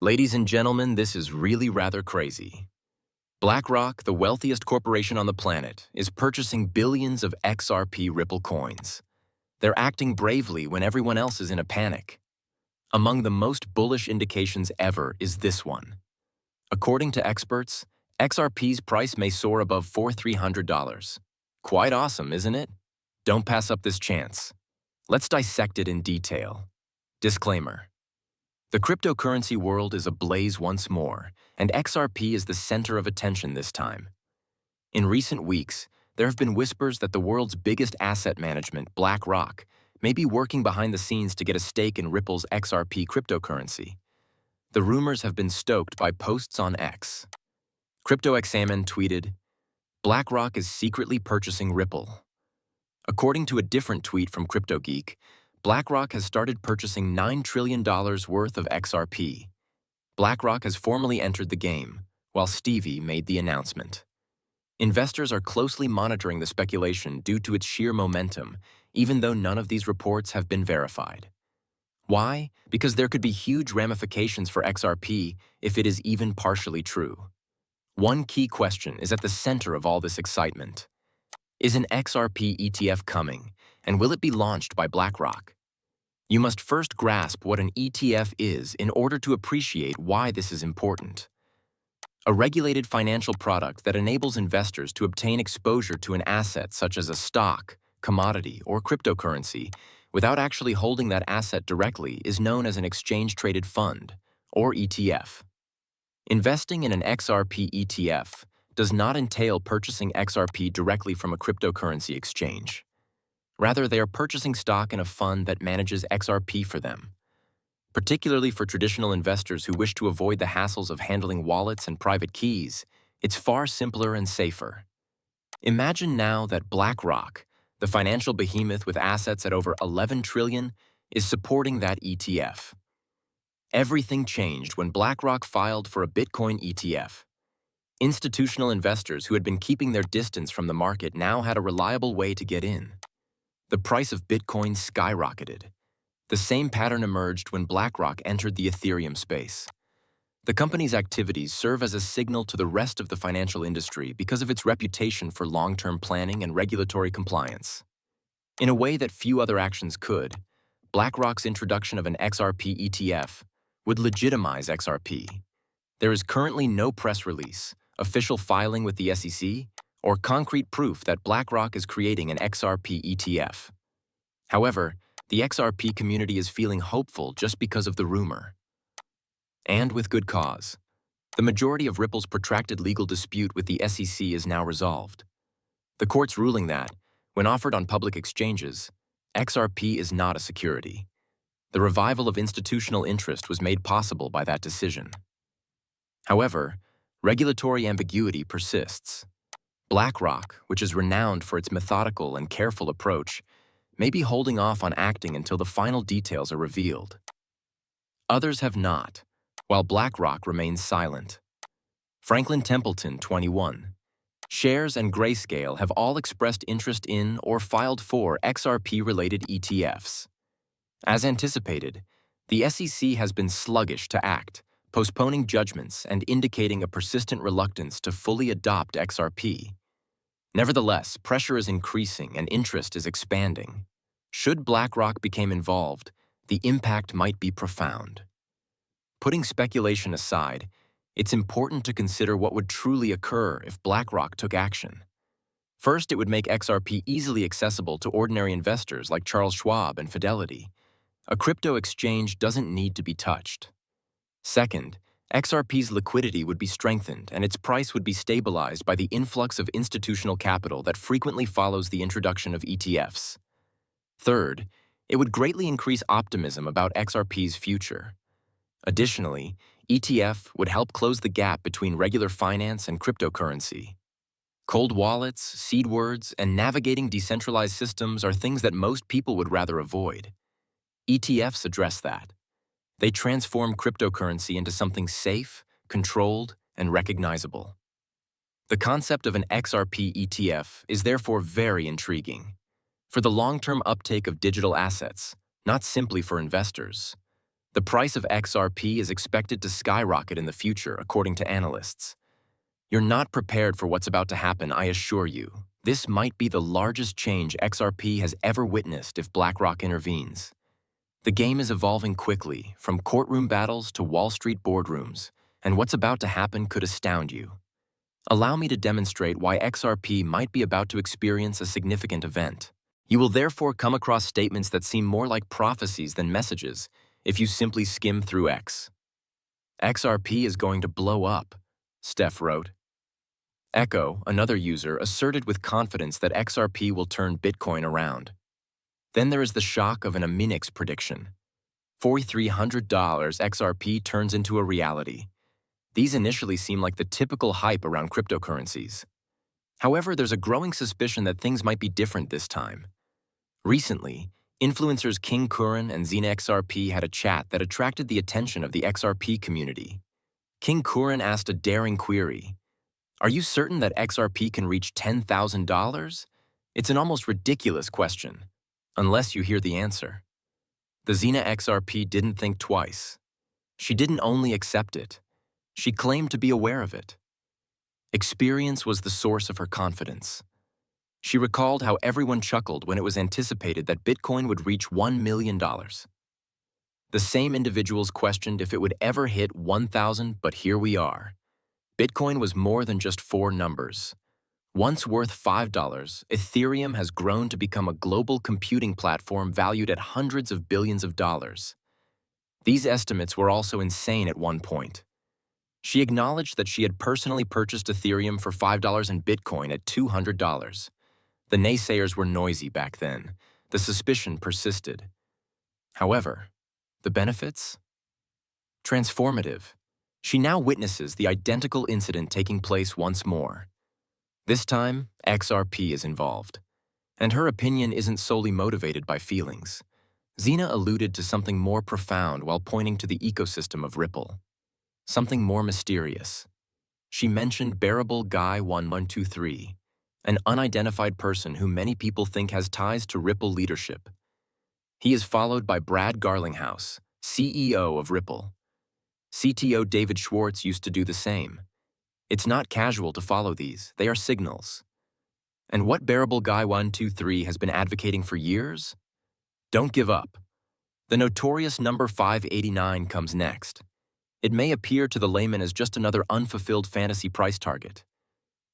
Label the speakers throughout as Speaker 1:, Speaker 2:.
Speaker 1: Ladies and gentlemen, this is really rather crazy. BlackRock, the wealthiest corporation on the planet, is purchasing billions of XRP Ripple coins. They're acting bravely when everyone else is in a panic. Among the most bullish indications ever is this one. According to experts, XRP's price may soar above $4,300. Quite awesome, isn't it? Don't pass up this chance. Let's dissect it in detail. Disclaimer. The cryptocurrency world is ablaze once more, and XRP is the center of attention this time. In recent weeks, there have been whispers that the world's biggest asset management, Blackrock, may be working behind the scenes to get a stake in Ripple's XRP cryptocurrency. The rumors have been stoked by posts on X. CryptoXamin tweeted, "BlackRock is secretly purchasing Ripple." According to a different tweet from CryptoGeek, BlackRock has started purchasing $9 trillion worth of XRP. BlackRock has formally entered the game, while Stevie made the announcement. Investors are closely monitoring the speculation due to its sheer momentum, even though none of these reports have been verified. Why? Because there could be huge ramifications for XRP if it is even partially true. One key question is at the center of all this excitement. Is an XRP ETF coming, and will it be launched by BlackRock? You must first grasp what an ETF is in order to appreciate why this is important. A regulated financial product that enables investors to obtain exposure to an asset such as a stock, commodity, or cryptocurrency without actually holding that asset directly is known as an exchange-traded fund, or ETF. Investing in an XRP ETF does not entail purchasing XRP directly from a cryptocurrency exchange. Rather, they are purchasing stock in a fund that manages XRP for them. Particularly for traditional investors who wish to avoid the hassles of handling wallets and private keys, it's far simpler and safer. Imagine now that BlackRock, the financial behemoth with assets at over $11 trillion, is supporting that ETF. Everything changed when BlackRock filed for a Bitcoin ETF. Institutional investors who had been keeping their distance from the market now had a reliable way to get in. The price of Bitcoin skyrocketed. The same pattern emerged when BlackRock entered the Ethereum space. The company's activities serve as a signal to the rest of the financial industry because of its reputation for long-term planning and regulatory compliance. In a way that few other actions could, BlackRock's introduction of an XRP ETF would legitimize XRP. There is currently no press release, official filing with the SEC, or concrete proof that BlackRock is creating an XRP ETF. However, the XRP community is feeling hopeful just because of the rumor. And with good cause. The majority of Ripple's protracted legal dispute with the SEC is now resolved. The court's ruling that, when offered on public exchanges, XRP is not a security. The revival of institutional interest was made possible by that decision. However, regulatory ambiguity persists. BlackRock, which is renowned for its methodical and careful approach, may be holding off on acting until the final details are revealed. Others have not, while BlackRock remains silent. Franklin Templeton, 21. Shares and Grayscale have all expressed interest in or filed for XRP-related ETFs. As anticipated, the SEC has been sluggish to act, postponing judgments and indicating a persistent reluctance to fully adopt XRP. Nevertheless, pressure is increasing and interest is expanding. Should BlackRock become involved, the impact might be profound. Putting speculation aside, it's important to consider what would truly occur if BlackRock took action. First, it would make XRP easily accessible to ordinary investors like Charles Schwab and Fidelity. A crypto exchange doesn't need to be touched. Second, XRP's liquidity would be strengthened and its price would be stabilized by the influx of institutional capital that frequently follows the introduction of ETFs. Third, it would greatly increase optimism about XRP's future. Additionally, ETF would help close the gap between regular finance and cryptocurrency. Cold wallets, seed words, and navigating decentralized systems are things that most people would rather avoid. ETFs address that. They transform cryptocurrency into something safe, controlled, and recognizable. The concept of an XRP ETF is therefore very intriguing. For the long-term uptake of digital assets, not simply for investors. The price of XRP is expected to skyrocket in the future, according to analysts. You're not prepared for what's about to happen, I assure you. This might be the largest change XRP has ever witnessed if Blackrock intervenes. The game is evolving quickly, from courtroom battles to Wall Street boardrooms, and what's about to happen could astound you. Allow me to demonstrate why XRP might be about to experience a significant event. You will therefore come across statements that seem more like prophecies than messages if you simply skim through X. XRP is going to blow up, Steph wrote. Echo, another user, asserted with confidence that XRP will turn Bitcoin around. Then there is the shock of an Aminix prediction. $4,300 XRP turns into a reality. These initially seem like the typical hype around cryptocurrencies. However, there's a growing suspicion that things might be different this time. Recently, influencers King Kurin and Xena XRP had a chat that attracted the attention of the XRP community. King Kurin asked a daring query. Are you certain that XRP can reach $10,000? It's an almost ridiculous question, unless you hear the answer. The Xena XRP didn't think twice. She didn't only accept it. She claimed to be aware of it. Experience was the source of her confidence. She recalled how everyone chuckled when it was anticipated that Bitcoin would reach $1 million. The same individuals questioned if it would ever hit 1,000, but here we are. Bitcoin was more than just four numbers. Once worth $5, Ethereum has grown to become a global computing platform valued at hundreds of billions of dollars. These estimates were also insane at one point. She acknowledged that she had personally purchased Ethereum for $5 and Bitcoin at $200. The naysayers were noisy back then. The suspicion persisted. However, the benefits? Transformative. She now witnesses the identical incident taking place once more. This time, XRP is involved. And her opinion isn't solely motivated by feelings. Xena alluded to something more profound while pointing to the ecosystem of Ripple. Something more mysterious. She mentioned Bearable Guy 1123, an unidentified person who many people think has ties to Ripple leadership. He is followed by Brad Garlinghouse, CEO of Ripple. CTO David Schwartz used to do the same. It's not casual to follow these, they are signals. And what Bearable Guy 123 has been advocating for years? Don't give up. The notorious number 589 comes next. It may appear to the layman as just another unfulfilled fantasy price target.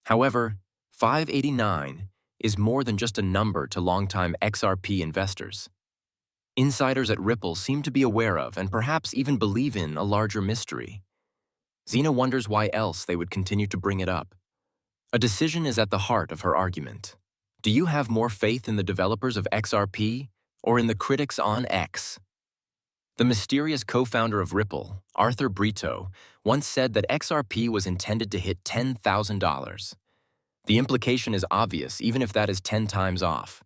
Speaker 1: However, 589 is more than just a number to longtime XRP investors. Insiders at Ripple seem to be aware of and perhaps even believe in a larger mystery. Xena wonders why else they would continue to bring it up. A decision is at the heart of her argument. Do you have more faith in the developers of XRP or in the critics on X? The mysterious co-founder of Ripple, Arthur Brito, once said that XRP was intended to hit $10,000. The implication is obvious, even if that is 10 times off.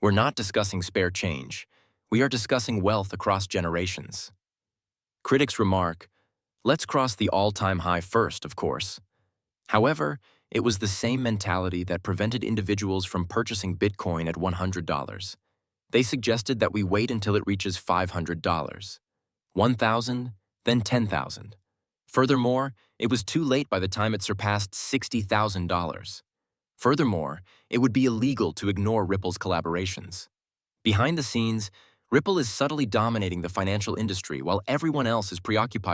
Speaker 1: We're not discussing spare change. We are discussing wealth across generations. Critics remark, let's cross the all-time high first, of course. However, it was the same mentality that prevented individuals from purchasing Bitcoin at $100. They suggested that we wait until it reaches $500, $1,000, then $10,000. Furthermore, it was too late by the time it surpassed $60,000. Furthermore, it would be illegal to ignore Ripple's collaborations. Behind the scenes, Ripple is subtly dominating the financial industry while everyone else is preoccupied